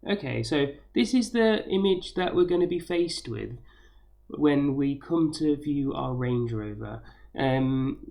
Okay, so this is the image that we're going to be faced with when we come to view our Range Rover.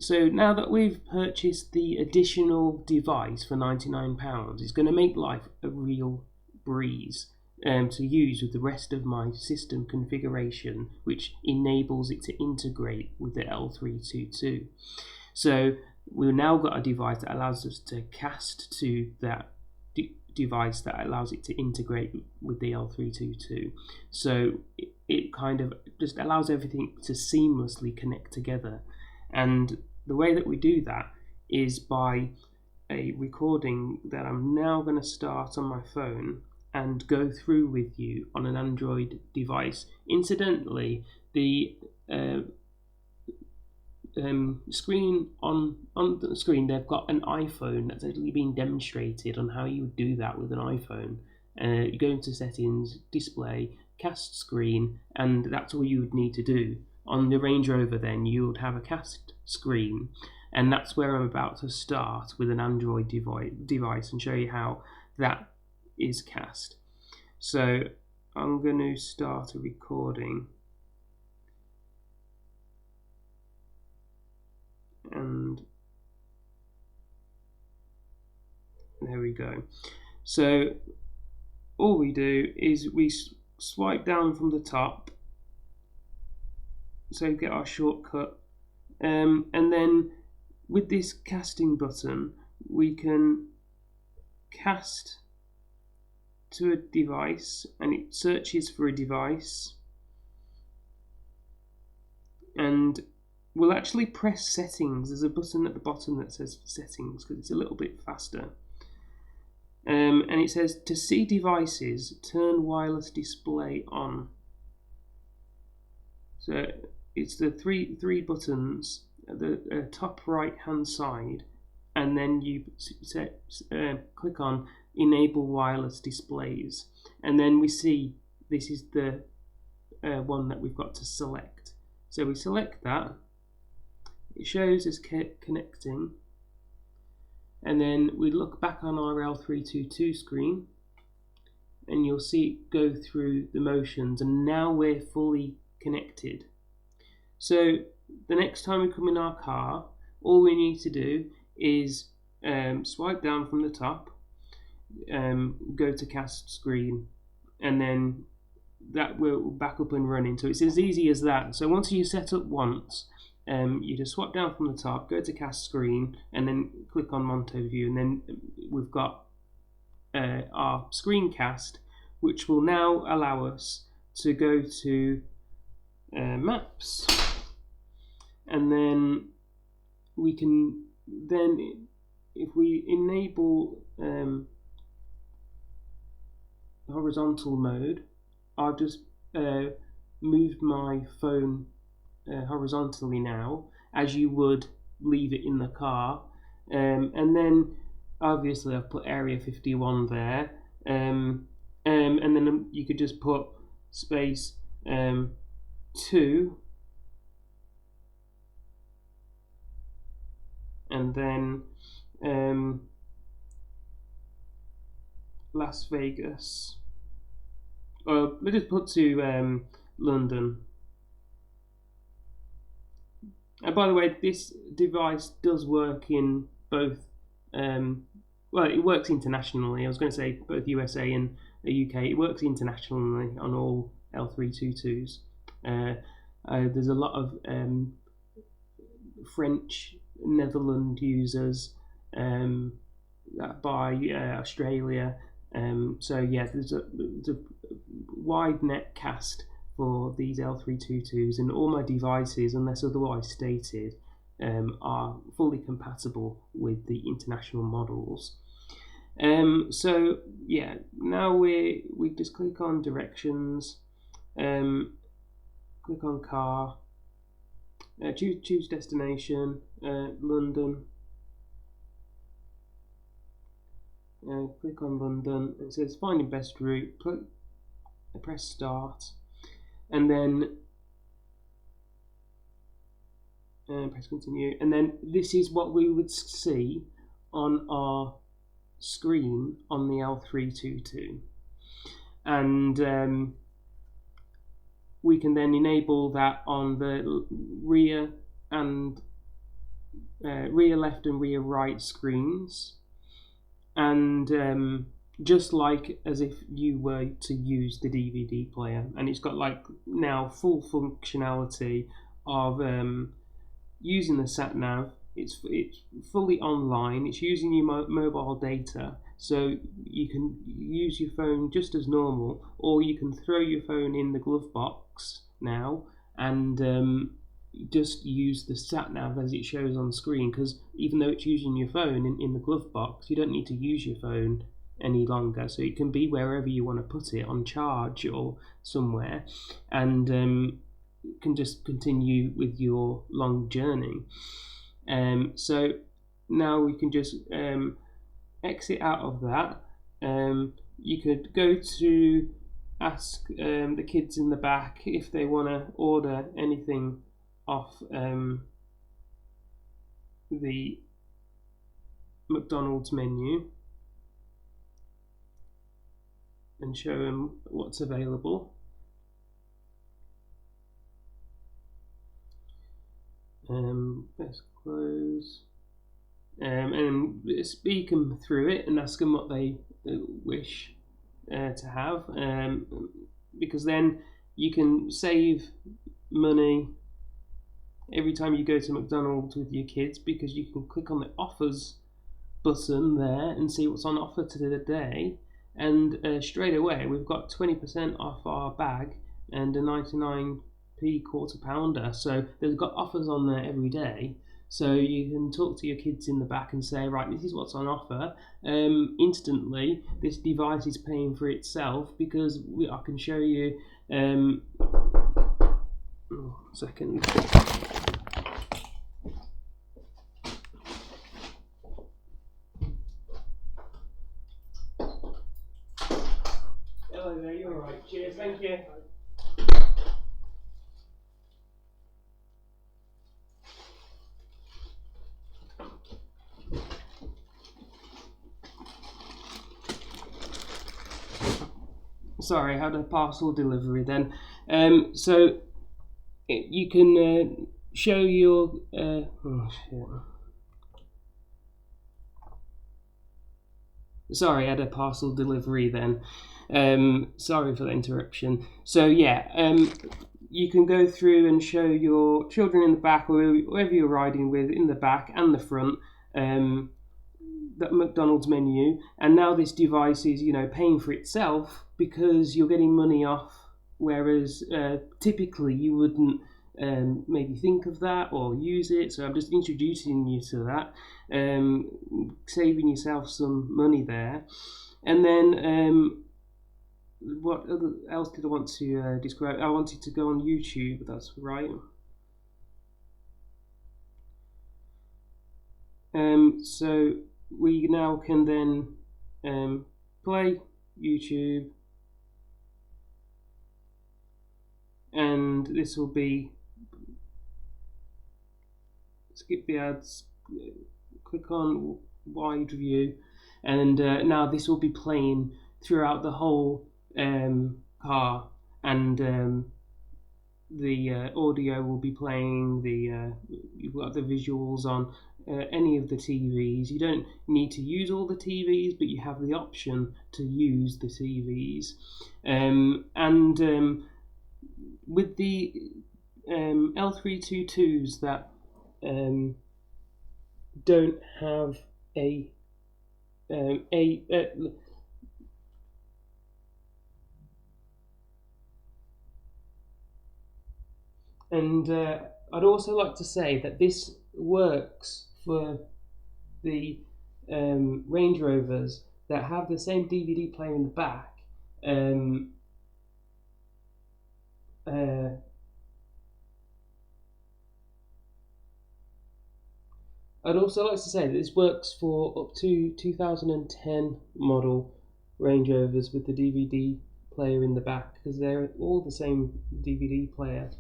So now that we've purchased the additional device for £99, it's going to make life a real breeze to use with the rest of my system configuration, which enables it to integrate with the L322. So we've now got a device that allows us to cast to that device that allows it to integrate with the L322. So it kind of just allows everything to seamlessly connect together. And the way that we do that is by a recording that I'm now going to start on my phone and go through with you on an Android device. Incidentally, the screen on the screen, they've got an iPhone that's actually been demonstrated on how you would do that with an iPhone. You go into settings, display, cast screen, and that's all you would need to do. On the Range Rover then you would have a cast screen, and that's where I'm about to start with an Android device and show you how that is cast. So I'm going to start a recording, and there we go. So all we do is we swipe down from the top, so get our shortcut, and then with this casting button we can cast to a device, and it searches for a device, and we'll actually press settings. There's a button at the bottom that says settings because it's a little bit faster, and it says to see devices, turn wireless display on. So it's the three buttons at the top right hand side, and then you click on enable wireless displays, and then we see this is the one that we've got to select. So we select that, it shows us connecting, and then we look back on our L322 screen and you'll see it go through the motions, and now we're fully connected. So the next time we come in our car, all we need to do is swipe down from the top, go to cast screen, and then that will back up and running. So it's as easy as that. So once you set up once, you just swap down from the top, go to cast screen, and then click on Monto View, and then we've got our screencast, which will now allow us to go to maps, and then we can if we enable horizontal mode, I've just moved my phone horizontally now, as you would leave it in the car, and then obviously I've put Area 51 there, and then you could just put space 2, and then Las Vegas, or let's just put to London. And by the way, this device does work in both, well, it works internationally. I was going to say both USA and the UK. It works internationally on all L322s. There's a lot of French, Netherlands users that buy Australia. So yeah, there's a wide net cast for these L322s, and all my devices, unless otherwise stated, are fully compatible with the international models. So yeah, now we just click on directions, click on car, choose destination, London, click on London. It says finding best route, press start, and then press continue, and then this is what we would see on our screen on the L322. and we can then enable that on the rear and rear left and rear right screens, and just like as if you were to use the DVD player. And it's got like now full functionality of using the sat nav. It's fully online. It's using your mobile data, so you can use your phone just as normal, or you can throw your phone in the glove box now and just use the sat nav as it shows on screen. Because even though it's using your phone in the glove box, you don't need to use your phone any longer, so it can be wherever you want to put it, on charge or somewhere, and can just continue with your long journey. So now we can just exit out of that. You could go to ask the kids in the back if they want to order anything off the McDonald's menu and show them what's available. Let's close, and speak them through it and ask them what they wish to have, because then you can save money every time you go to McDonald's with your kids, because you can click on the offers button there and see what's on offer today, and straight away we've got 20% off our bag and a 99p quarter pounder. So they've got offers on there every day, so you can talk to your kids in the back and say, right, this is what's on offer. Instantly this device is paying for itself, because I can show you second. Hello there, you're alright. Cheers, thank you. Sorry, I had a parcel delivery then. So you can show your Sorry, I had a parcel delivery then. Sorry for the interruption. So yeah, you can go through and show your children in the back, or whoever you're riding with, in the back and the front, that McDonald's menu, and now this device is, paying for itself because you're getting money off, whereas typically you wouldn't maybe think of that or use it. So I'm just introducing you to that, saving yourself some money there. And then what else did I want to describe? I wanted to go on YouTube, that's right. So we now can then play YouTube, and this will be, skip the ads, click on wide view, and now this will be playing throughout the whole car, and the audio will be playing, you've got the visuals on any of the TVs. You don't need to use all the TVs, but you have the option to use the TVs. And with the L322s that don't have and I'd also like to say that this works for the Range Rovers that have the same DVD player in the back. I'd also like to say that this works for up to 2010 model Range Rovers with the DVD player in the back, because they're all the same DVD player.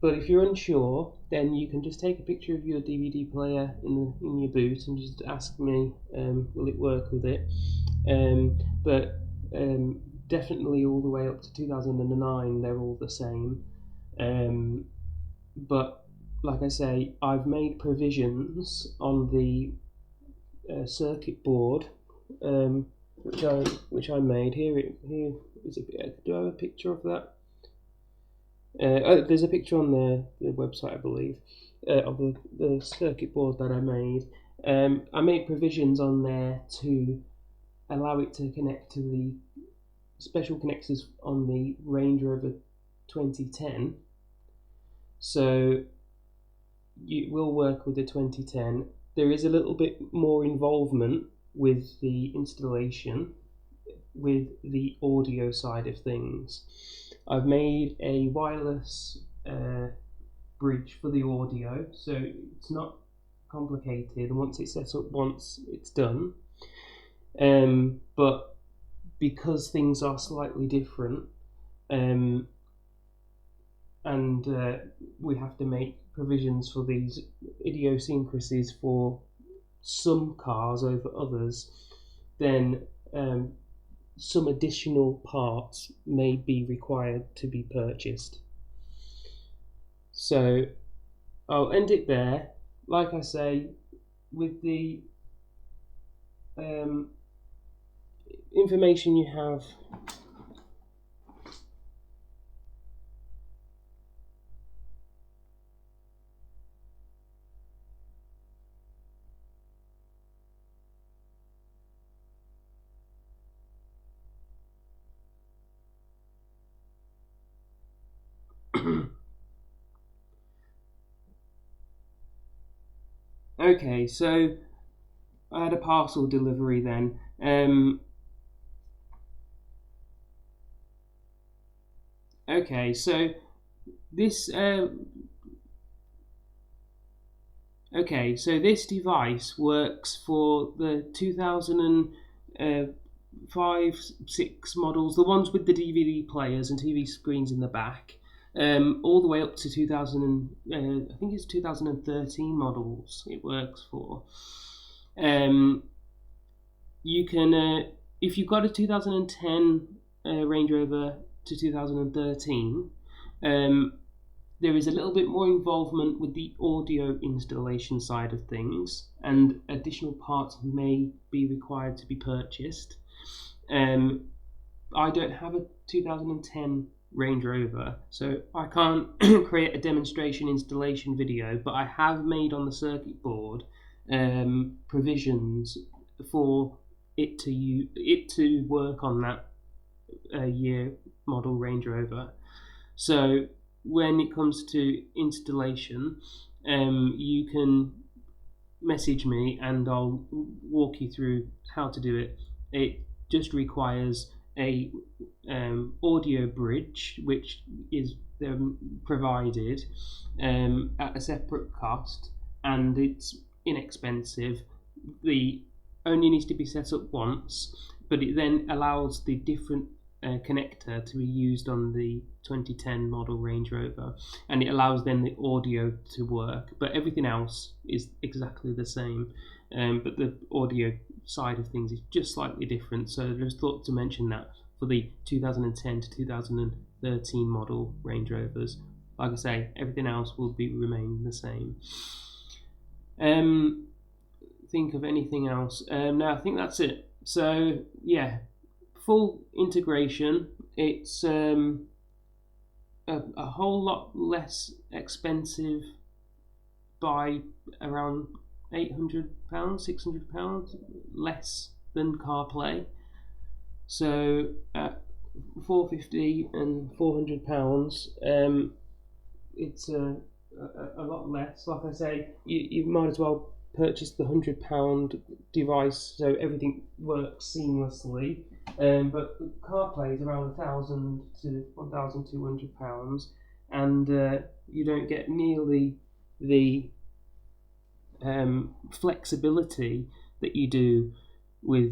But if you're unsure, then you can just take a picture of your DVD player in your boot and just ask me, will it work with it? But definitely all the way up to 2009 they're all the same, but like I say, I've made provisions on the circuit board, which I made here. Here is a. Do I have a picture of that? There's a picture on the website, I believe, of the circuit board that I made. I made provisions on there to allow it to connect to the special connectors on the Range Rover 2010. So it will work with the 2010. There is a little bit more involvement with the installation, with the audio side of things. I've made a wireless bridge for the audio, so it's not complicated. Once it's set up, once it's done. But because things are slightly different, and we have to make provisions for these idiosyncrasies for some cars over others, then some additional parts may be required to be purchased. So I'll end it there. Like I say, with the information you have okay, so I had a parcel delivery then. Okay, so this this device works for the 2005-6 models, the ones with the DVD players and TV screens in the back, all the way up to 2000. I think it's 2013 models. It works for. You can, if you've got a 2010 Range Rover to 2013, there is a little bit more involvement with the audio installation side of things, and additional parts may be required to be purchased. I don't have a 2010 Range Rover, so I can't create a demonstration installation video, but I have made on the circuit board provisions for it to work on that year model Range Rover. So when it comes to installation, you can message me and I'll walk you through how to do it. It just requires a audio bridge, which is provided at a separate cost, and it's inexpensive. The only needs to be set up once, but it then allows the different connector to be used on the 2010 model Range Rover, and it allows then the audio to work, but everything else is exactly the same, but the audio side of things is just slightly different. So I just thought to mention that for the 2010 to 2013 model Range Rovers. Like I say, everything else will remain the same. Think of anything else? No, I think that's it. So yeah, full integration. It's a whole lot less expensive by around £800, £600 less than CarPlay. So at £450 and £400, it's a lot less. Like I say, you might as well purchase the £100 device so everything works seamlessly. But CarPlay is around £1,000 to £1,200, and you don't get nearly the flexibility that you do with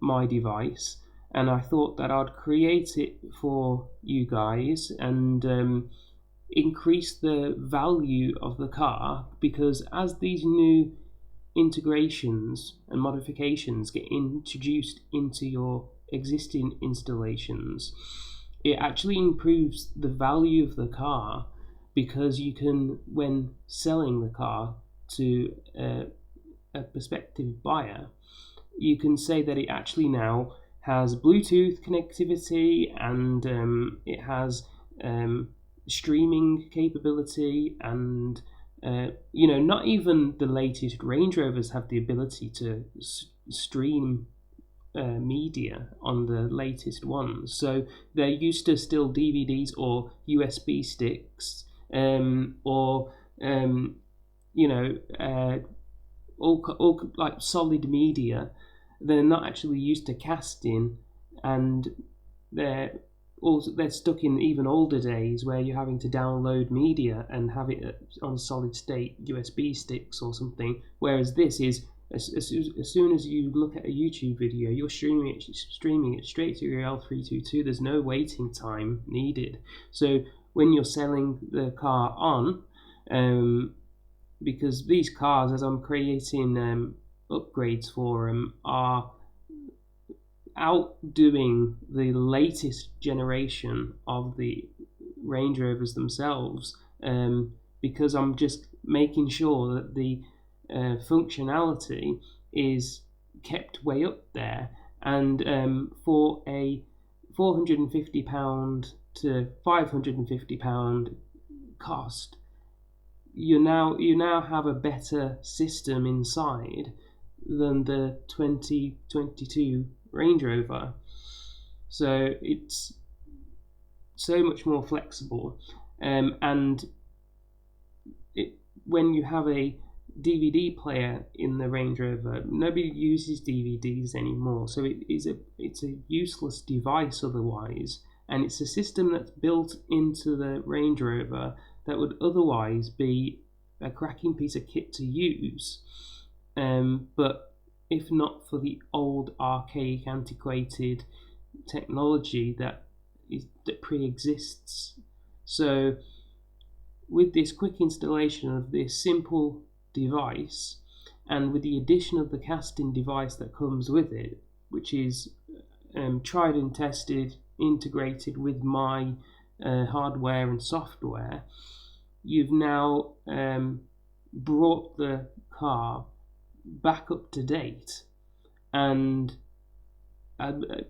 my device. And I thought that I'd create it for you guys and increase the value of the car, because as these new integrations and modifications get introduced into your existing installations, it actually improves the value of the car, because you can, when selling the car to a prospective buyer, you can say that it actually now has Bluetooth connectivity, and it has streaming capability, and not even the latest Range Rovers have the ability to stream media on the latest ones. So they're used to still DVDs or USB sticks, or all like solid media. They're not actually used to casting, and they're stuck in even older days where you're having to download media and have it on solid state USB sticks or something. Whereas this is, as soon as you look at a YouTube video, you're streaming it straight to your L322. There's no waiting time needed. So when you're selling the car on, because these cars, as I'm creating upgrades for them, are outdoing the latest generation of the Range Rovers themselves, because I'm just making sure that the functionality is kept way up there. And for a £450 to £550 cost, you now have a better system inside than the 2022 Range Rover. So it's so much more flexible, and when you have a DVD player in the Range Rover, nobody uses DVDs anymore, so it's a useless device otherwise, and it's a system that's built into the Range Rover that would otherwise be a cracking piece of kit to use, but if not for the old, archaic, antiquated technology that pre-exists. So with this quick installation of this simple device, and with the addition of the casting device that comes with it, which is tried and tested, integrated with my hardware and software, you've now brought the car back up to date and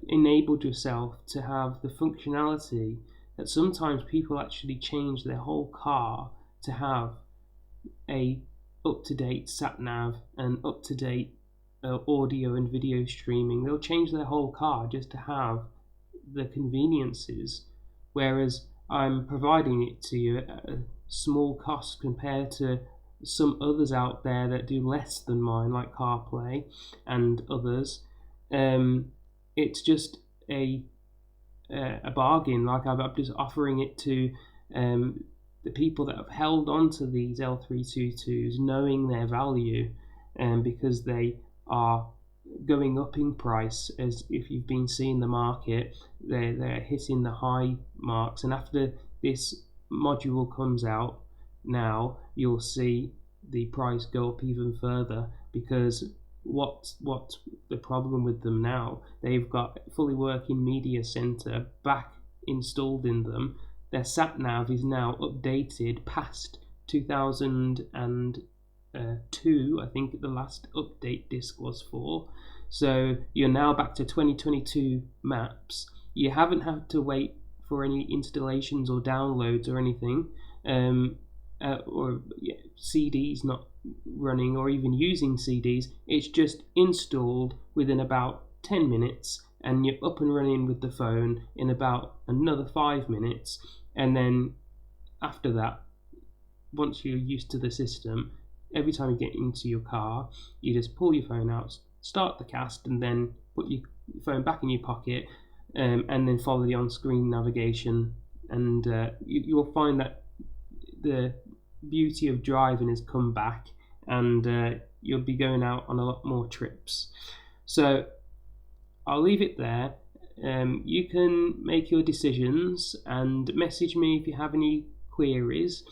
enabled yourself to have the functionality that sometimes people actually change their whole car to have a up-to-date sat nav and up-to-date audio and video streaming. They'll change their whole car just to have the conveniences, whereas I'm providing it to you at a small cost compared to some others out there that do less than mine, like CarPlay and others. It's just a bargain. Like I'm just offering it to the people that have held on to these L322s, knowing their value, because they are going up in price. As if you've been seeing the market, they're hitting the high marks, and after this module comes out now, you'll see the price go up even further, because what's the problem with them now? They've got fully working media center back installed in them. Their sat nav is now updated past 2002, I think the last update disc was for. So you're now back to 2022 maps. You haven't had to wait for any installations or downloads or anything, or CDs not running or even using CDs. It's just installed within about 10 minutes, and you're up and running with the phone in about another 5 minutes. And then after that, once you're used to the system, every time you get into your car, you just pull your phone out, start the cast, and then put your phone back in your pocket, and then follow the on-screen navigation, and you'll find that the beauty of driving has come back, and you'll be going out on a lot more trips. So I'll leave it there. You can make your decisions and message me if you have any queries,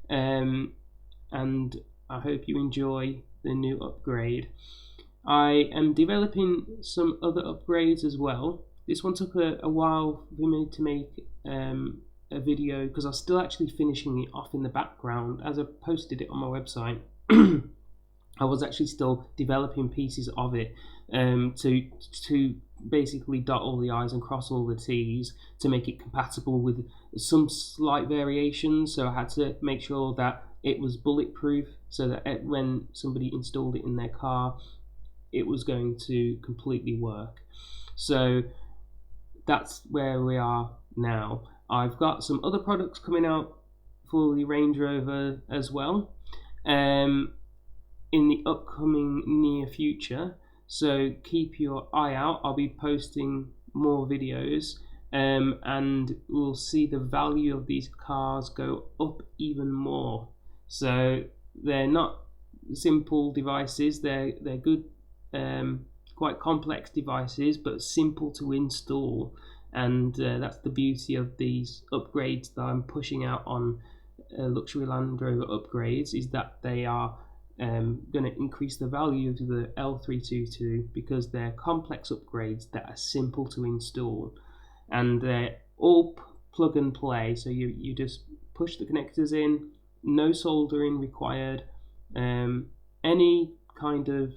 and I hope you enjoy the new upgrade. I am developing some other upgrades as well. This one took a while for me to make a video because I was still actually finishing it off in the background as I posted it on my website. I was actually still developing pieces of it to basically dot all the I's and cross all the T's to make it compatible with some slight variations. So I had to make sure that it was bulletproof so that when somebody installed it in their car, it was going to completely work. So that's where we are now. I've got some other products coming out for the Range Rover as well in the upcoming near future, so keep your eye out. I'll be posting more videos and we'll see the value of these cars go up even more. So they're not simple devices, they're good, quite complex devices, but simple to install, and that's the beauty of these upgrades that I'm pushing out on luxury Land Rover upgrades, is that they are going to increase the value of the L322 because they're complex upgrades that are simple to install, and they're all plug and play. So you just push the connectors in, no soldering required. Any kind of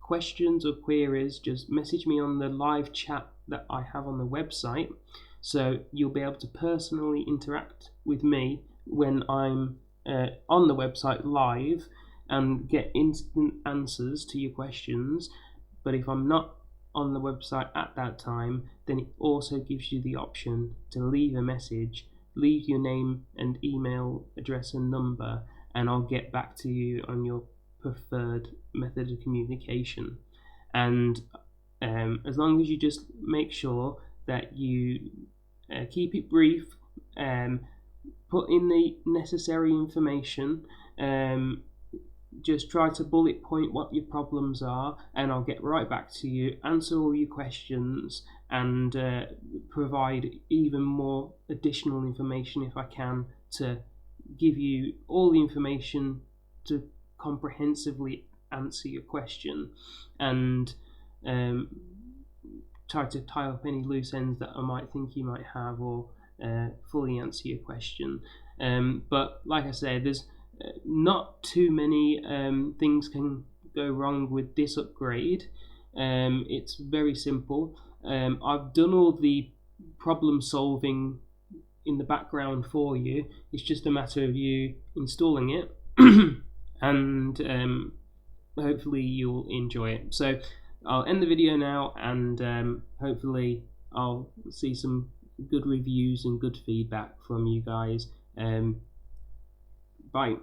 questions or queries, just message me on the live chat that I have on the website, so you'll be able to personally interact with me when I'm on the website live and get instant answers to your questions. But if I'm not on the website at that time, then it also gives you the option to leave a message, leave your name and email address and number, and I'll get back to you on your preferred method of communication. And as long as you just make sure that you keep it brief, put in the necessary information, just try to bullet point what your problems are, and I'll get right back to you, answer all your questions, and provide even more additional information if I can, to give you all the information to comprehensively answer your question, and try to tie up any loose ends that I might think you might have, or fully answer your question. But like I said, there's not too many things can go wrong with this upgrade. It's very simple. I've done all the problem solving in the background for you. It's just a matter of you installing it and hopefully you'll enjoy it. So I'll end the video now, and hopefully I'll see some good reviews and good feedback from you guys. Bye.